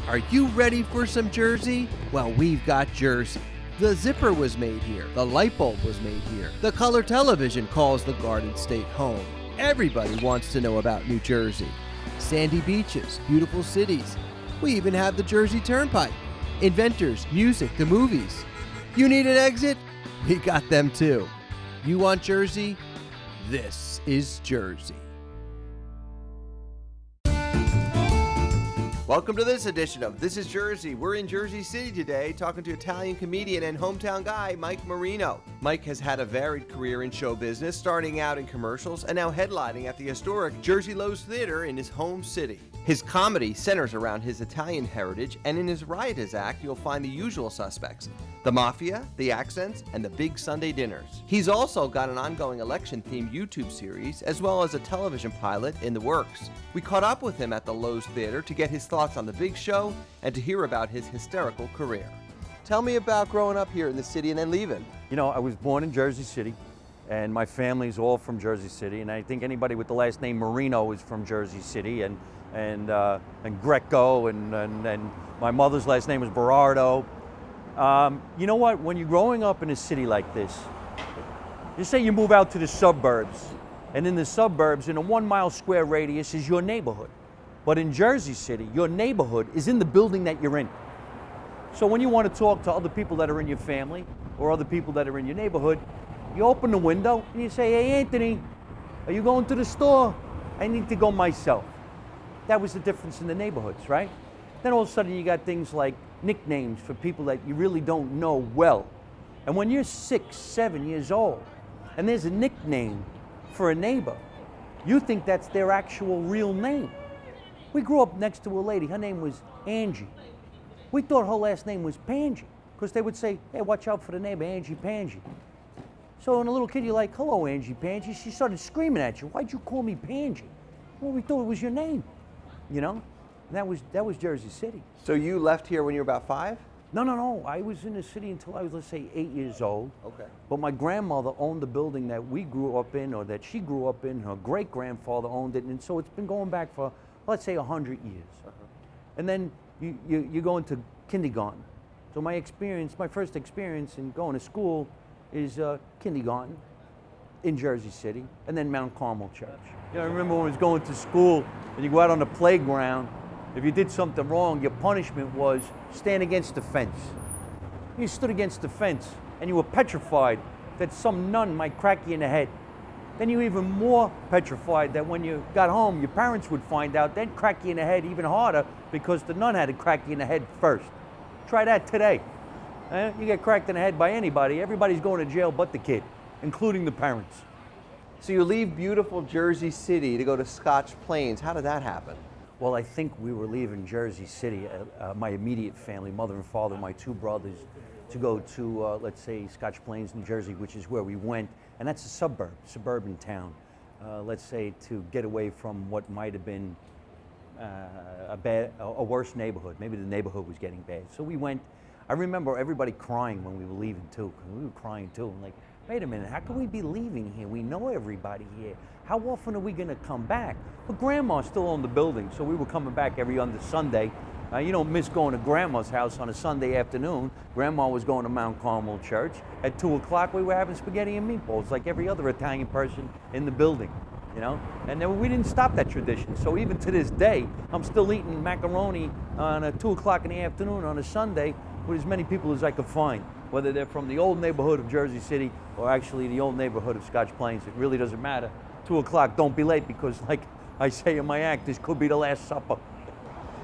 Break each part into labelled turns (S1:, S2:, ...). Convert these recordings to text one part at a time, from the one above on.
S1: Are you ready for some Jersey? Well, we've got Jersey. The zipper was made here. The light bulb was made here. The color television calls the Garden State home. Everybody wants to know about New Jersey. Sandy beaches, beautiful cities. We even have the Jersey Turnpike. Inventors, music, the movies. You need an exit? We got them too. You want Jersey? This is Jersey. Welcome to this edition of This is Jersey. We're in Jersey City today talking to Italian comedian and hometown guy Mike Marino. Mike has had a varied career in show business, starting out in commercials and now headlining at the historic Jersey Lowe's Theater in his home city. His comedy centers around his Italian heritage, and in his riotous act you'll find the usual suspects: the mafia, the accents, and the big Sunday dinners. He's also got an ongoing election-themed YouTube series, as well as a television pilot in the works. We caught up with him at the Lowe's Theater to get his thoughts on the big show and to hear about his hysterical career. Tell me about growing up here in the city and then leaving.
S2: You know, I was born in Jersey City, and my family's all from Jersey City, and I think anybody with the last name Marino is from Jersey City, and Greco, and my mother's last name was Berardo. You know what? When you're growing up in a city like this, you say you move out to the suburbs, and in the suburbs, in a 1 mile square radius is your neighborhood. But in Jersey City, your neighborhood is in the building that you're in. So when you want to talk to other people that are in your family or other people that are in your neighborhood, you open the window and you say, "Hey, Anthony, are you going to the store? I need to go myself." That was the difference in the neighborhoods, right? Then all of a sudden you got things like nicknames for people that you really don't know well. And when you're 6, 7 years old and there's a nickname for a neighbor, you think that's their actual real name. We grew up next to a lady, her name was Angie. We thought her last name was Pangy, because they would say, "Hey, watch out for the neighbor, Angie Pangy." So when a little kid, you're like, "Hello, Angie Pangy." She started screaming at you, "Why'd you call me Pangy?" "Well, we thought it was your name," you know? And that was Jersey City.
S1: So you left here when you were about 5?
S2: No. I was in the city until I was, let's say, 8 years old.
S1: Okay.
S2: But my grandmother owned the building that we grew up in, or that she grew up in. Her great-grandfather owned it, and so it's been going back for, let's say, 100 years. And then you go into kindergarten. So my first experience in going to school is kindergarten in Jersey City, and then Mount Carmel Church. You know, I remember when I was going to school, and you go out on the playground, if you did something wrong, your punishment was stand against the fence. You stood against the fence, and you were petrified that some nun might crack you in the head. Then you were even more petrified that when you got home, your parents would find out, they'd crack you in the head even harder because the nun had to crack you in the head first. Try that today. You get cracked in the head by anybody, everybody's going to jail but the kid, including the parents.
S1: So you leave beautiful Jersey City to go to Scotch Plains. How did that happen?
S2: Well, I think we were leaving Jersey City, my immediate family, mother and father, my 2 brothers, to go to, let's say, Scotch Plains, New Jersey, which is where we went. And that's a suburban town, let's say, to get away from what might have been a worse neighborhood. Maybe the neighborhood was getting bad. So we went. I remember everybody crying when we were leaving too, because we were crying too. I'm like, wait a minute, how can we be leaving here? We know everybody here. How often are we going to come back? But Grandma still owned the building, so we were coming back every other Sunday. You don't miss going to Grandma's house on a Sunday afternoon. Grandma was going to Mount Carmel Church. At 2 o'clock, we were having spaghetti and meatballs like every other Italian person in the building, you know? And then we didn't stop that tradition. So even to this day, I'm still eating macaroni on a 2 o'clock in the afternoon on a Sunday with as many people as I could find, whether they're from the old neighborhood of Jersey City or actually the old neighborhood of Scotch Plains. It really doesn't matter. 2 o'clock, don't be late, because like I say in my act, this could be the last supper.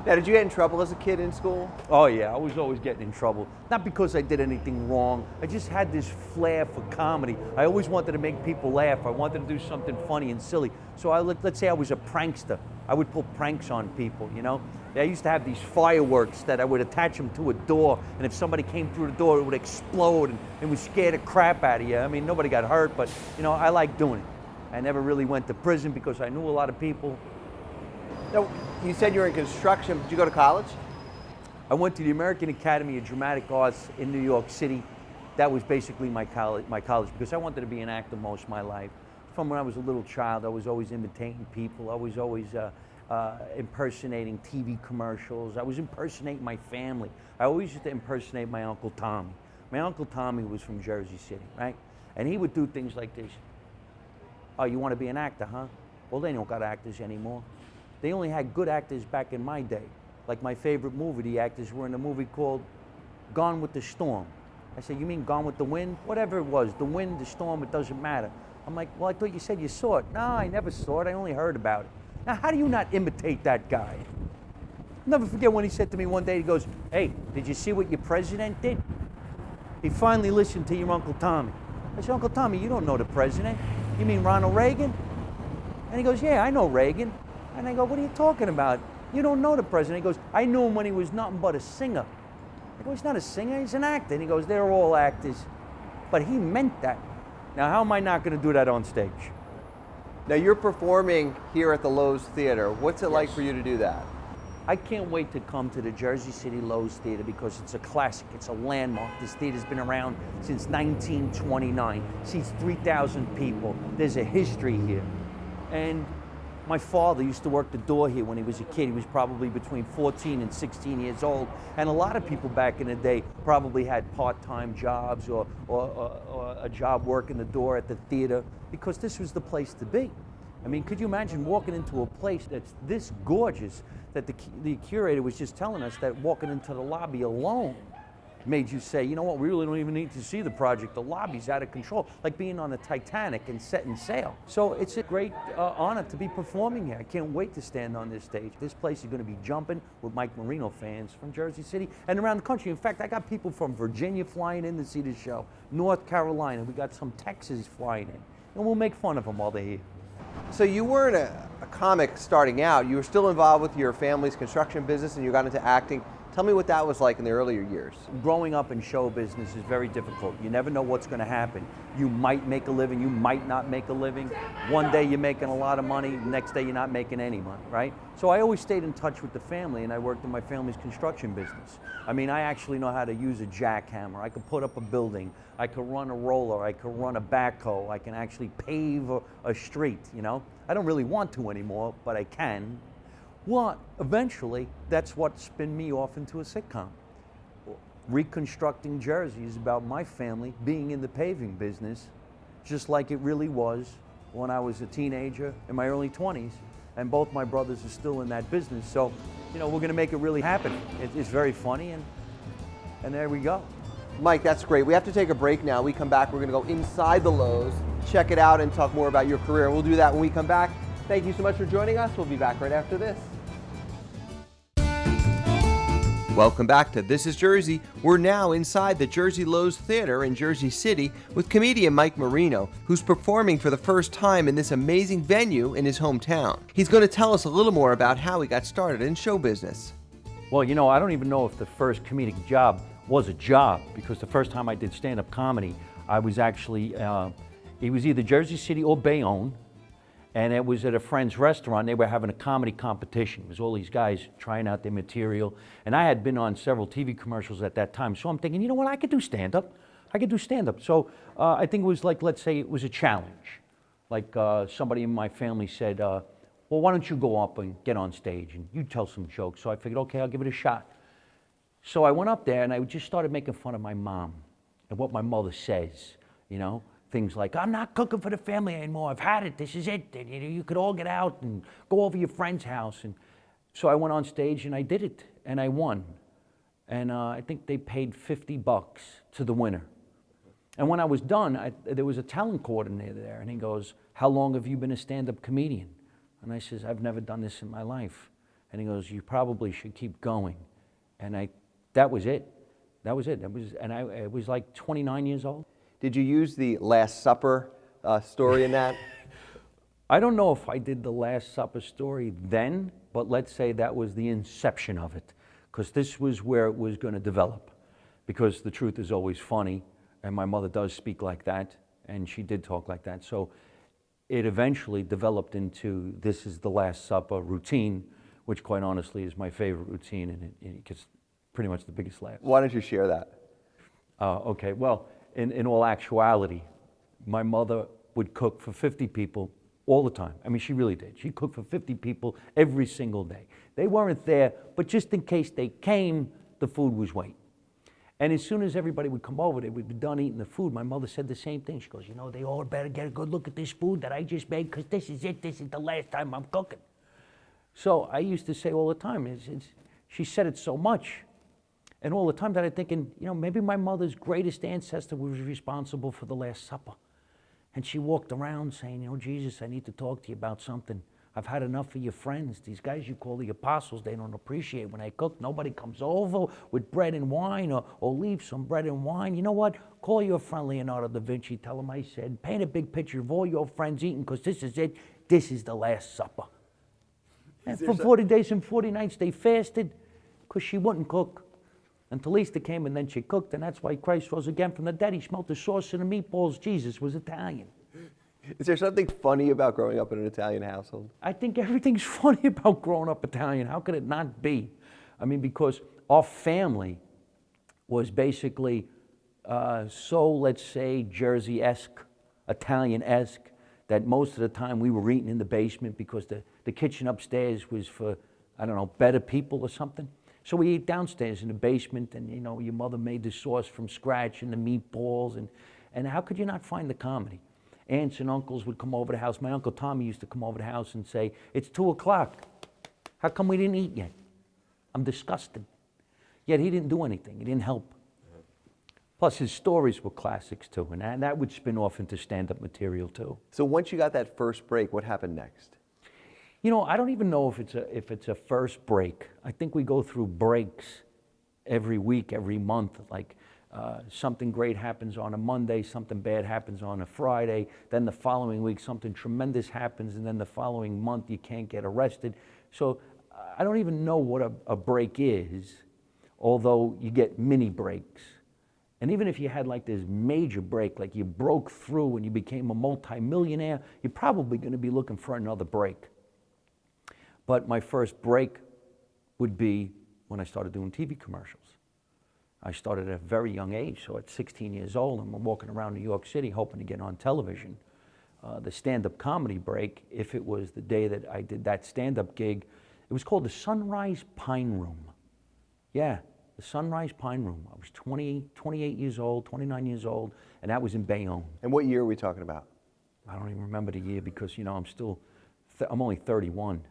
S1: Now, did you get in trouble as a kid in school?
S2: Oh yeah, I was always getting in trouble. Not because I did anything wrong. I just had this flair for comedy. I always wanted to make people laugh. I wanted to do something funny and silly. So let's say I was a prankster. I would pull pranks on people, you know? I used to have these fireworks that I would attach them to a door, and if somebody came through the door, it would explode, and it would scare the crap out of you. I mean, nobody got hurt, but you know, I liked doing it. I never really went to prison because I knew a lot of people.
S1: Now, you said you were in construction. Did you go to college?
S2: I went to the American Academy of Dramatic Arts in New York City. That was basically my college because I wanted to be an actor most of my life. From when I was a little child, I was always imitating people. I was always impersonating TV commercials. I was impersonating my family. I always used to impersonate my Uncle Tommy. My Uncle Tommy was from Jersey City, right? And he would do things like this. Oh, you want to be an actor, huh? Well, they don't got actors anymore. They only had good actors back in my day. Like my favorite movie, the actors were in a movie called Gone with the Storm. I said, you mean Gone with the Wind? Whatever it was, the wind, the storm, it doesn't matter. I'm like, well, I thought you said you saw it. No, I never saw it, I only heard about it. Now, how do you not imitate that guy? I'll never forget when he said to me one day, he goes, hey, did you see what your president did? He finally listened to your Uncle Tommy. I said, Uncle Tommy, you don't know the president. You mean Ronald Reagan? And he goes, yeah, I know Reagan. And I go, what are you talking about? You don't know the president. He goes, I knew him when he was nothing but a singer. I go, he's not a singer, he's an actor. And he goes, they're all actors. But he meant that. Now, how am I not going to do that on stage?
S1: Now you're performing here at the Lowe's Theater. What's it like for you to do that?
S2: I can't wait to come to the Jersey City Lowe's Theater because it's a classic, it's a landmark. This theater's been around since 1929. Seats 3,000 people. There's a history here. And my father used to work the door here when he was a kid. He was probably between 14 and 16 years old. And a lot of people back in the day probably had part-time jobs or a job working the door at the theater because this was the place to be. I mean, could you imagine walking into a place that's this gorgeous that the curator was just telling us that walking into the lobby alone made you say, you know what, we really don't even need to see the project. The lobby's out of control, like being on the Titanic and setting sail. So it's a great honor to be performing here. I can't wait to stand on this stage. This place is going to be jumping with Mike Marino fans from Jersey City and around the country. In fact, I got people from Virginia flying in to see the show, North Carolina, we got some Texas flying in, and we'll make fun of them while they're here.
S1: So you weren't a comic starting out. You were still involved with your family's construction business and you got into acting. Tell me what that was like in the earlier years.
S2: Growing up in show business is very difficult. You never know what's going to happen. You might make a living, you might not make a living. One day you're making a lot of money, the next day you're not making any money, right? So I always stayed in touch with the family and I worked in my family's construction business. I mean, I actually know how to use a jackhammer. I could put up a building. I could run a roller. I could run a backhoe. I can actually pave a street, you know? I don't really want to anymore, but I can. Well, eventually, that's what spun me off into a sitcom. Reconstructing Jersey is about my family being in the paving business, just like it really was when I was a teenager in my early 20s, and both my brothers are still in that business. So, you know, we're gonna make it really happen. It's very funny, and there we go.
S1: Mike, that's great. We have to take a break now. We come back, we're gonna go inside the Lowe's, check it out, and talk more about your career. And we'll do that when we come back. Thank you so much for joining us. We'll be back right after this. Welcome back to This is Jersey. We're now inside the Jersey Lowe's Theater in Jersey City with comedian Mike Marino, who's performing for the first time in this amazing venue in his hometown. He's going to tell us a little more about how he got started in show business.
S2: Well, you know, I don't even know if the first comedic job was a job, because the first time I did stand-up comedy, I was actually, it was either Jersey City or Bayonne, and it was at a friend's restaurant. They were having a comedy competition. It was all these guys trying out their material, and I had been on several TV commercials at that time, so I'm thinking, you know what, I could do stand-up. I could do stand-up. So I think it was like, let's say it was a challenge. Like somebody in my family said, well, why don't you go up and get on stage and you tell some jokes? So I figured, okay, I'll give it a shot. So I went up there and I just started making fun of my mom and what my mother says, you know? Things like, I'm not cooking for the family anymore, I've had it, this is it. And, you could all get out and go over your friend's house. And so I went on stage and I did it, and I won. And I think they paid $50 to the winner. And when I was done, there was a talent coordinator there, and he goes, how long have you been a stand-up comedian? And I says, I've never done this in my life. And he goes, you probably should keep going. And that was it. That was it. I was like 29 years old.
S1: Did you use the Last Supper story in that?
S2: I don't know if I did the Last Supper story then, but let's say that was the inception of it, because this was where it was going to develop, because the truth is always funny, and my mother does speak like that, and she did talk like that. So it eventually developed into This is the Last Supper routine, which quite honestly is my favorite routine, and it gets pretty much the biggest laugh.
S1: Why don't you share that?
S2: Okay, well, in all actuality, my mother would cook for 50 people all the time. I mean, she really did. She cooked for 50 people every single day. They weren't there, but just in case they came, the food was waiting. And as soon as everybody would come over, they would be done eating the food. My mother said the same thing. She goes, you know, they all better get a good look at this food that I just made, because this is it. This is the last time I'm cooking. So I used to say all the time, she said it so much, and all the time that I'm thinking, you know, maybe my mother's greatest ancestor was responsible for the Last Supper. And she walked around saying, you know, Jesus, I need to talk to you about something. I've had enough of your friends. These guys you call the apostles, they don't appreciate when I cook. Nobody comes over with bread and wine or leave some bread and wine. You know what? Call your friend Leonardo da Vinci. Tell him I said, paint a big picture of all your friends eating, because this is it. This is the Last Supper. And for 40 days and 40 nights they fasted because she wouldn't cook. And Talisa came and then she cooked, and that's why Christ rose again from the dead. He smelt the sauce and the meatballs. Jesus was Italian.
S1: Is there something funny about growing up in an Italian household?
S2: I think everything's funny about growing up Italian. How could it not be? I mean, because our family was basically so, let's say, Jersey-esque, Italian-esque, that most of the time we were eating in the basement because the kitchen upstairs was for, I don't know, better people or something. So we ate downstairs in the basement, and you know, your mother made the sauce from scratch and the meatballs, and how could you not find the comedy? Aunts and uncles would come over the house. My Uncle Tommy used to come over the house and say, it's 2 o'clock. How come we didn't eat yet? I'm disgusted. Yet he didn't do anything. He didn't help. Plus his stories were classics too, and that would spin off into stand-up material too.
S1: So once you got that first break, what happened next?
S2: You know, I don't even know if it's a first break. I think we go through breaks every week, every month. Like something great happens on a Monday, something bad happens on a Friday, then the following week something tremendous happens, and then the following month you can't get arrested. So I don't even know what a break is, although you get mini breaks. And even if you had like this major break, like you broke through and you became a multimillionaire, you're probably going to be looking for another break. But my first break would be when I started doing TV commercials. I started at a very young age, so at 16 years old, I'm walking around New York City hoping to get on television. The stand-up comedy break, if it was the day that I did that stand-up gig, it was called the Sunrise Pine Room. Yeah, the Sunrise Pine Room. I was 28 years old, 29 years old, and that was in Bayonne.
S1: And what year are we talking about?
S2: I don't even remember the year because, you know, I'm only 31.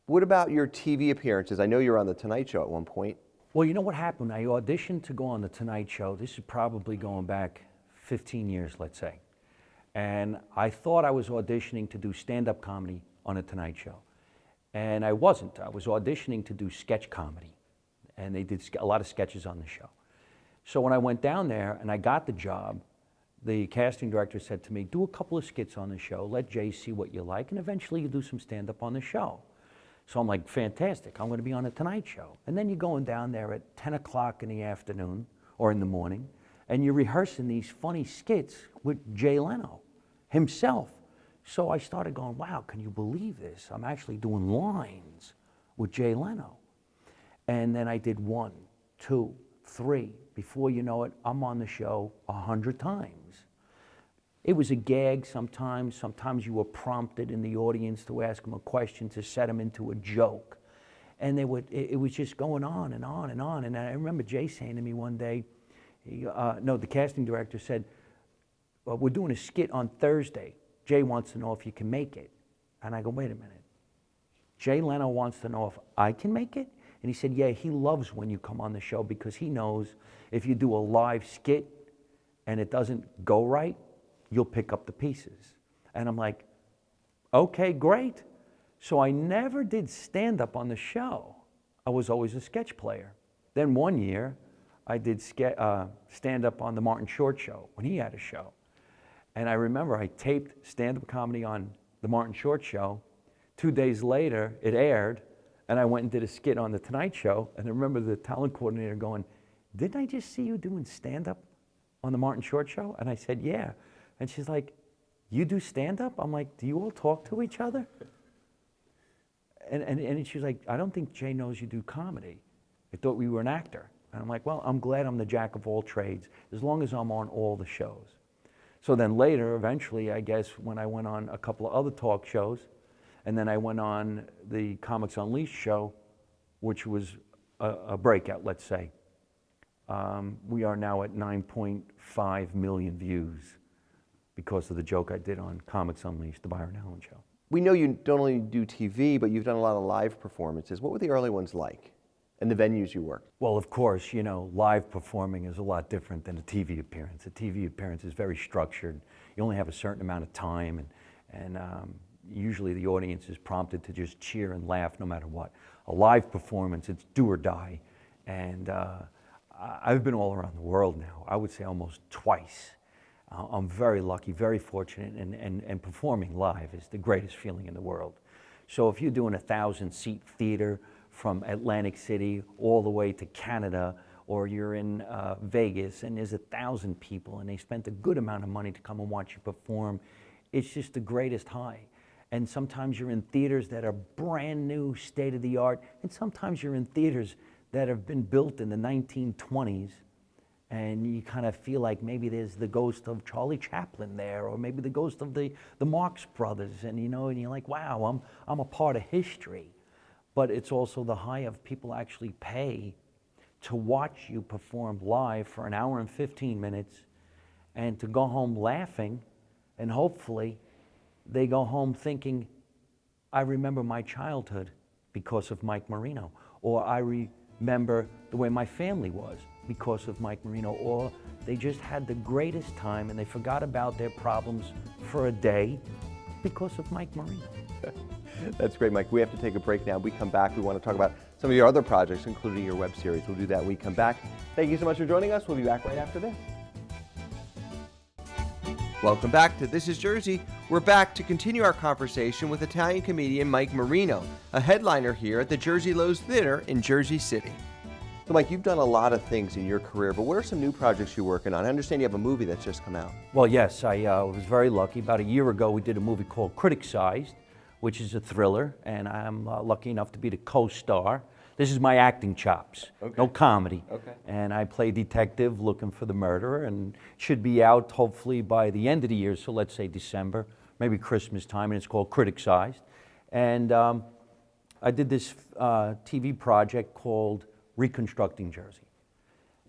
S1: What about your TV appearances? I know you were on The Tonight Show at one point.
S2: Well, you know what happened? I auditioned to go on The Tonight Show. This is probably going back 15 years, let's say. And I thought I was auditioning to do stand-up comedy on The Tonight Show. And I wasn't. I was auditioning to do sketch comedy. And they did a lot of sketches on the show. So when I went down there and I got the job, the casting director said to me, do a couple of skits on the show, let Jay see what you like, and eventually you do some stand-up on the show. So I'm like, fantastic, I'm going to be on The Tonight Show. And then you're going down there at 10 o'clock in the afternoon or in the morning, and you're rehearsing these funny skits with Jay Leno himself. So I started going, wow, can you believe this? I'm actually doing lines with Jay Leno. And then I did 1, 2, 3. Before you know it, I'm on the show 100 times. It was a gag sometimes. Sometimes you were prompted in the audience to ask them a question to set them into a joke. And it was just going on and on and on. And I remember Jay saying to me one day, the casting director said, well, we're doing a skit on Thursday. Jay wants to know if you can make it. And I go, wait a minute. Jay Leno wants to know if I can make it? And he said, yeah, he loves when you come on the show because he knows if you do a live skit and it doesn't go right, you'll pick up the pieces. And I'm like, okay, great. So I never did stand-up on the show. I was always a sketch player. Then one year, I did stand-up on the Martin Short Show when he had a show. And I remember I taped stand-up comedy on the Martin Short Show. 2 days later, it aired, and I went and did a skit on The Tonight Show. And I remember the talent coordinator going, didn't I just see you doing stand-up on the Martin Short Show? And I said, yeah. And she's like, you do stand-up? I'm like, do you all talk to each other? And she's like, I don't think Jay knows you do comedy. I thought we were an actor. And I'm like, well, I'm glad I'm the jack of all trades, as long as I'm on all the shows. So then later, eventually, I guess, when I went on a couple of other talk shows, and then I went on the Comics Unleashed show, which was a breakout, let's say. We are now at 9.5 million views because of the joke I did on Comics Unleashed, the Byron Allen show.
S1: We know you don't only do TV, but you've done a lot of live performances. What were the early ones like, and the venues you worked?
S2: Well, of course, you know, live performing is a lot different than a TV appearance. A TV appearance is very structured. You only have a certain amount of time, and usually the audience is prompted to just cheer and laugh no matter what. A live performance, it's do or die. And I've been all around the world now, I would say almost twice. I'm very lucky, very fortunate, and performing live is the greatest feeling in the world. So if you're doing a 1,000-seat theater from Atlantic City all the way to Canada, or you're in Vegas and there's 1,000 people and they spent a good amount of money to come and watch you perform, it's just the greatest high. And sometimes you're in theaters that are brand new, state-of-the-art, and sometimes you're in theaters that have been built in the 1920s, and you kind of feel like maybe there's the ghost of Charlie Chaplin there, or maybe the ghost of the Marx Brothers, and you know, and you're like, wow, I'm a part of history. But it's also the high of people actually pay to watch you perform live for an hour and 15 minutes, and to go home laughing, and hopefully they go home thinking, I remember my childhood because of Mike Marino, or I remember the way my family was because of Mike Marino, or they just had the greatest time and they forgot about their problems for a day because of Mike Marino.
S1: That's great, Mike. We have to take a break now. We come back, we want to talk about some of your other projects, including your web series. We'll do that when we come back. Thank you so much for joining us. We'll be back right after this. Welcome back to This is Jersey. We're back to continue our conversation with Italian comedian Mike Marino, a headliner here at the Jersey Lowe's Theater in Jersey City. So Mike, you've done a lot of things in your career, but what are some new projects you're working on? I understand you have a movie that's just come out.
S2: Well, yes, I was very lucky. About a year ago, we did a movie called Critic-Sized, which is a thriller, and I'm lucky enough to be the co-star. This is my acting chops, no comedy.
S1: Okay.
S2: And I play detective looking for the murderer, and should be out hopefully by the end of the year, so let's say December, maybe Christmas time, and it's called Critic-Sized. And I did this TV project called Reconstructing Jersey.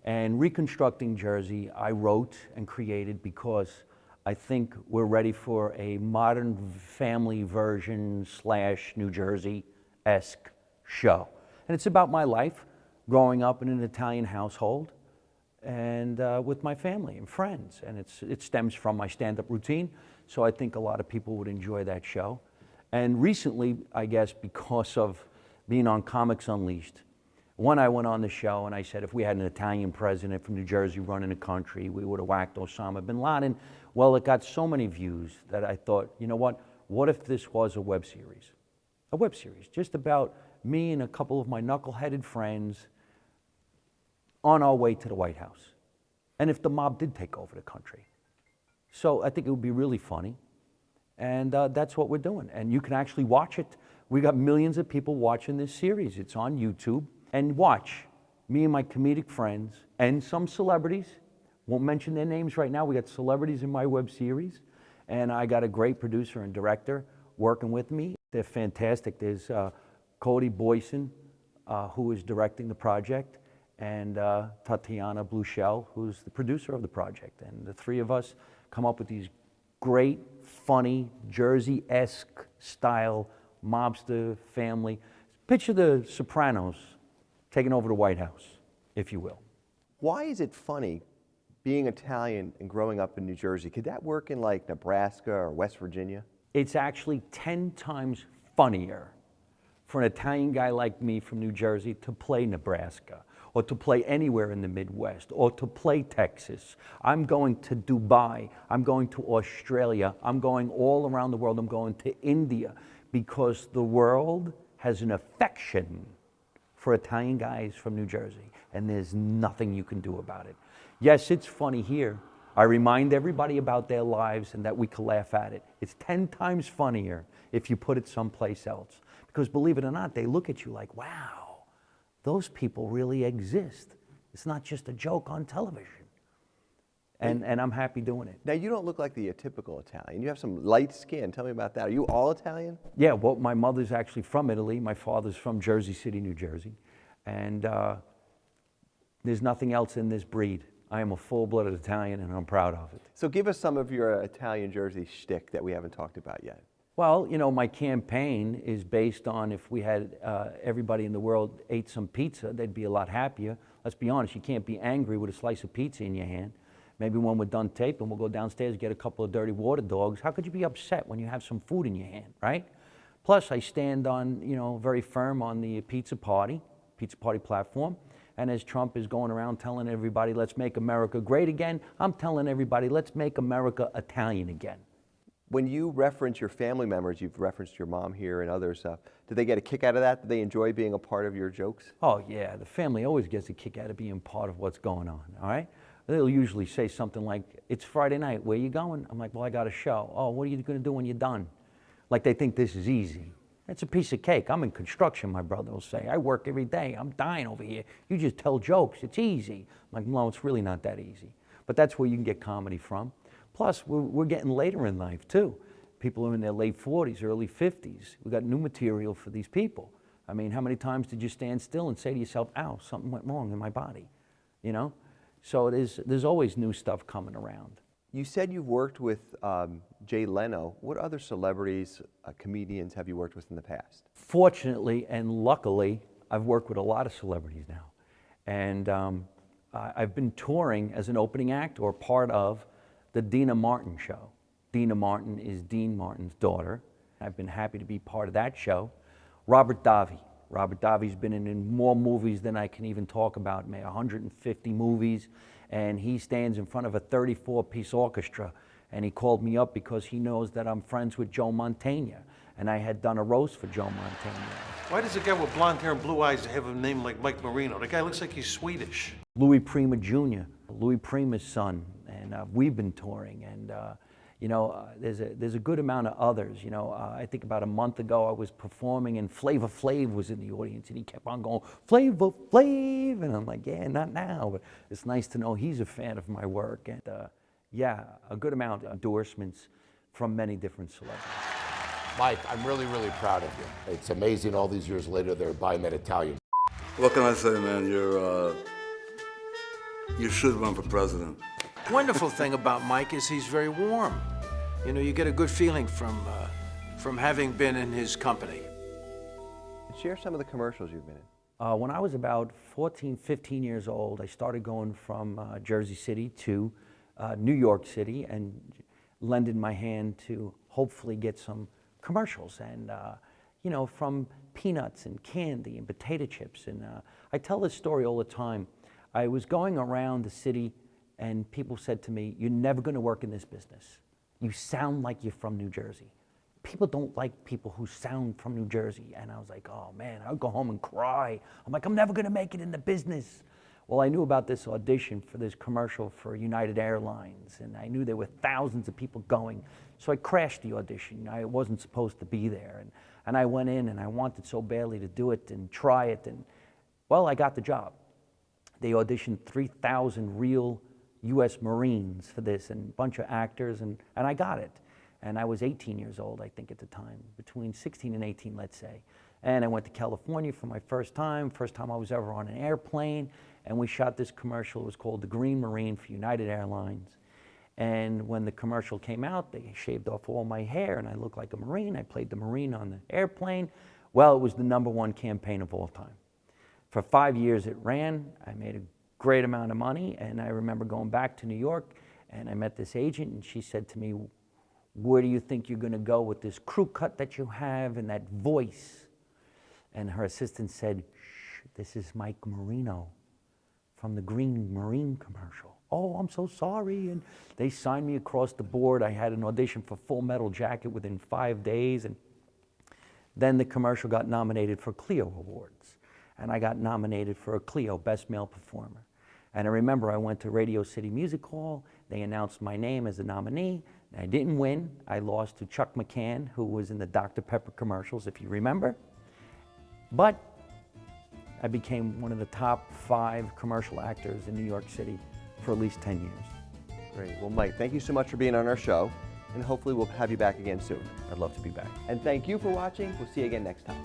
S2: And Reconstructing Jersey, I wrote and created because I think we're ready for a modern family version / New Jersey-esque show. And it's about my life growing up in an Italian household and with my family and friends. And it stems from my stand-up routine, so I think a lot of people would enjoy that show. And recently, I guess because of being on Comics Unleashed, I went on the show and I said, if we had an Italian president from New Jersey running the country, we would have whacked Osama bin Laden. Well, it got so many views that I thought, you know what if this was a web series? A web series, just about me and a couple of my knuckle-headed friends on our way to the White House. And if the mob did take over the country. So I think it would be really funny. And that's what we're doing. And you can actually watch it. We got millions of people watching this series. It's on YouTube. And watch me and my comedic friends and some celebrities. Won't mention their names right now. We got celebrities in my web series. And I got a great producer and director working with me. They're fantastic. There's Cody Boyson, who is directing the project, and Tatiana Bluchel, who's the producer of the project. And the three of us come up with these great, funny, Jersey-esque style mobster family. Picture the Sopranos taking over the White House, if you will.
S1: Why is it funny being Italian and growing up in New Jersey? Could that work in like Nebraska or West Virginia?
S2: It's actually 10 times funnier for an Italian guy like me from New Jersey to play Nebraska, or to play anywhere in the Midwest, or to play Texas. I'm going to Dubai, I'm going to Australia, I'm going all around the world, I'm going to India, because the world has an affection for Italian guys from New Jersey, and there's nothing you can do about it. Yes, it's funny here. I remind everybody about their lives and that we can laugh at it. It's 10 times funnier if you put it someplace else. Because believe it or not, they look at you like, wow, those people really exist. It's not just a joke on television. and I'm happy doing it.
S1: Now, you don't look like the typical Italian. You have some light skin. Tell me about that. Are you all Italian?
S2: Yeah, well, my mother's actually from Italy. My father's from Jersey City, New Jersey. And there's nothing else in this breed. I am a full-blooded Italian, and I'm proud of it.
S1: So give us some of your Italian Jersey shtick that we haven't talked about yet.
S2: Well, you know, my campaign is based on if we had everybody in the world ate some pizza, they'd be a lot happier. Let's be honest, you can't be angry with a slice of pizza in your hand. Maybe when we're done taping, we'll go downstairs and get a couple of dirty water dogs. How could you be upset when you have some food in your hand, right? Plus, I stand on, you know, very firm on the pizza party platform. And as Trump is going around telling everybody, let's make America great again, I'm telling everybody, let's make America Italian again.
S1: When you reference your family members, you've referenced your mom here and others, do they get a kick out of that? Do they enjoy being a part of your jokes?
S2: Oh yeah, the family always gets a kick out of being part of what's going on, all right? They'll usually say something like, it's Friday night, where you going? I'm like, well, I got a show. Oh, what are you gonna do when you're done? Like they think this is easy. It's a piece of cake. I'm in construction, my brother will say. I work every day. I'm dying over here. You just tell jokes. It's easy. I'm like, no, it's really not that easy. But that's where you can get comedy from. Plus, we're getting later in life, too. People are in their late 40s, early 50s. We've got new material for these people. I mean, how many times did you stand still and say to yourself, ow, something went wrong in my body, you know? So there's always new stuff coming around.
S1: You said you've worked with Jay Leno. What other celebrities, comedians have you worked with in the past?
S2: Fortunately and luckily, I've worked with a lot of celebrities now. And I've been touring as an opening act or part of the Dina Martin show. Dina Martin is Dean Martin's daughter. I've been happy to be part of that show. Robert Davi. Robert Davi's been in more movies than I can even talk about, 150 movies, and he stands in front of a 34-piece orchestra, and he called me up because he knows that I'm friends with Joe Mantegna, and I had done a roast for Joe Mantegna.
S3: Why does a guy with blonde hair and blue eyes have a name like Mike Marino? The guy looks like he's Swedish.
S2: Louis Prima Jr., Louis Prima's son, and we've been touring, and you know, there's a good amount of others. You know, I think about a month ago I was performing and Flavor Flav was in the audience and he kept on going, Flavor Flav, and I'm like, yeah, not now, but it's nice to know he's a fan of my work. And yeah, a good amount of endorsements from many different celebrities.
S4: Mike, I'm really, really proud of you. It's amazing all these years later they're buying that Italian.
S5: What can I say, man? You should run for president.
S3: Wonderful thing about Mike is he's very warm. You know, you get a good feeling from having been in his company.
S1: Share some of the commercials you've been in.
S2: When I was about 14, 15 years old, I started going from Jersey City to New York City and lending my hand to hopefully get some commercials. And, you know, from peanuts and candy and potato chips. And I tell this story all the time. I was going around the city and people said to me, you're never gonna work in this business. You sound like you're from New Jersey. People don't like people who sound from New Jersey. And I was like, oh man, I'd go home and cry. I'm like, I'm never gonna make it in the business. Well, I knew about this audition for this commercial for United Airlines, and I knew there were thousands of people going. So I crashed the audition. I wasn't supposed to be there. And I went in and I wanted so badly to do it and try it. And well, I got the job. They auditioned 3,000 real U.S. Marines for this and a bunch of actors, and I got it. And I was 18 years old, I think, at the time, between 16 and 18, let's say. And I went to California for my first time I was ever on an airplane, and we shot this commercial. It was called The Green Marine for United Airlines. And when the commercial came out, they shaved off all my hair, and I looked like a Marine. I played the Marine on the airplane. Well, it was the #1 campaign of all time. For 5 years it ran. I made a great amount of money, and I remember going back to New York, and I met this agent, and she said to me, where do you think you're gonna go with this crew cut that you have and that voice? And her assistant said, shh, this is Mike Marino from the Green Marine commercial. Oh, I'm so sorry. And they signed me across the board. I had an audition for Full Metal Jacket within 5 days, and then the commercial got nominated for Clio Awards. And I got nominated for a Clio Best Male Performer. And I remember I went to Radio City Music Hall. They announced my name as a nominee. I didn't win. I lost to Chuck McCann, who was in the Dr. Pepper commercials, if you remember. But I became one of the top 5 commercial actors in New York City for at least 10 years.
S1: Great. Well, Mike, thank you so much for being on our show, and hopefully we'll have you back again soon.
S2: I'd love to be back.
S1: And thank you for watching. We'll see you again next time.